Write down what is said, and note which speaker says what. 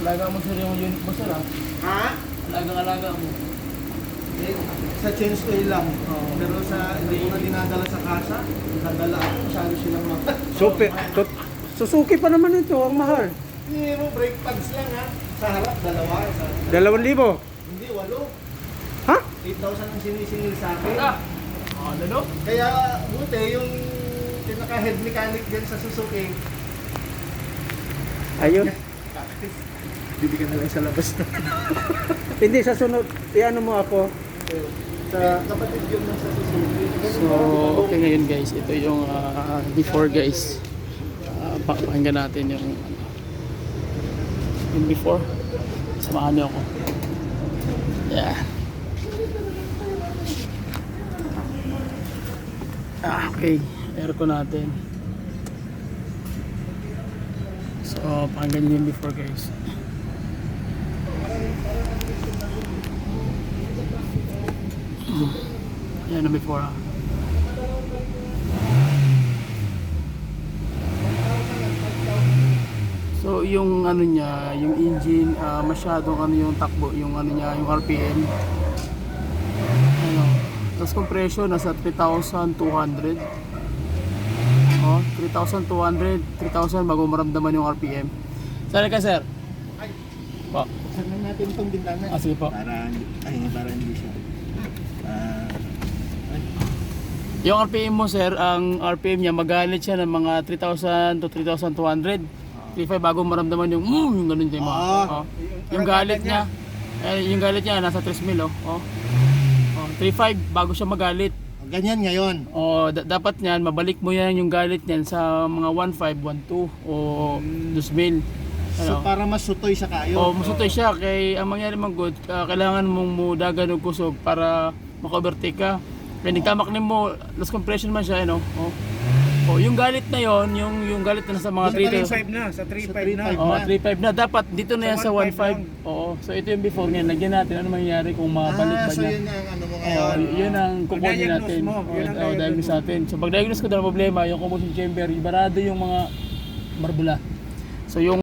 Speaker 1: Alaga mo sir yung unit mo sir ha?
Speaker 2: Ha?
Speaker 1: Alaga mo.
Speaker 2: Eh, sa change oil lang. Pero sa hindi ko na dinadala sa kasa, nadala ako, masyado silang mga...
Speaker 3: Suzuki pa naman ito, ang mahal.
Speaker 2: Hindi mo, brake pads lang ha. Sa harap, dalawa. Sa...
Speaker 3: 2,000.
Speaker 2: Hindi, 8.
Speaker 3: Ha?
Speaker 2: 8,000 ang sinisingil sa akin.
Speaker 1: Ano no?
Speaker 2: Kaya buti yung pinaka-head mechanic din sa Suzuki.
Speaker 3: Ayun.
Speaker 2: Bibigyan na lang sa labas na.
Speaker 3: Hindi, sa sunod, iano mo ako.
Speaker 2: Sa kapatid yun lang sa Suzuki.
Speaker 1: So, okay ngayon guys. Ito yung before guys. Pakinggan natin yung before. Samahan niyo ako. Yeah. Okay. Aircon natin. So, pakinggan niyo yung before guys. Yan ang before ha. So yung ano niya, yung engine masyadong ano yung takbo, yung ano niya, yung RPM. Ano, tapos compression nasa 3,200. Oh, 3,200, 3,000 bago maramdaman yung RPM. Saan ka sir?
Speaker 2: Ay,
Speaker 1: Po.
Speaker 2: saan na natin itong bintana?
Speaker 1: Sige po.
Speaker 2: Para hindi siya.
Speaker 1: Yung RPM mo sir, ang RPM niya magalit siya ng mga 3,000 to 3,200. 3,500 bago maramdaman yung yung ganun yung mga. Oh. Yung galit niya. Yung galit niya nasa 3,000 oh. Oh. 3,500 bago siya magalit.
Speaker 2: Ganyan ngayon.
Speaker 1: Oh, dapat niyan mabalik mo yan yung galit niyan sa mga 1,500, 1,200 o 2,000.
Speaker 2: So para mas sutoy sa kayo.
Speaker 1: Oh, masutoy siya kay ang mangyari man good, kailangan mong mudagan og kusog para maka-overtake ka. Kaya nagtamaknin mo, loss compression man siya, ano? Oh, yung galit na yon, yung galit na sa mga
Speaker 3: 3,500 na, sa 3,500 na.
Speaker 1: Oh, 3,500 na. Dapat dito na yan sa 1,500.
Speaker 3: lang.
Speaker 1: Oo. So ito yung before niyan. Lagyan natin ano mangyayari kung mabalik ba
Speaker 2: so
Speaker 1: niya.
Speaker 2: yun ang ano mo
Speaker 1: Oh,
Speaker 2: ngayon.
Speaker 1: yun ang kukunin
Speaker 3: Diagnose
Speaker 1: natin.
Speaker 3: mo. Yun ang
Speaker 1: Diagnose natin. So pag diagnose ko daw ang problema, yung combustion chamber, ibarado yung mga barbula. So yung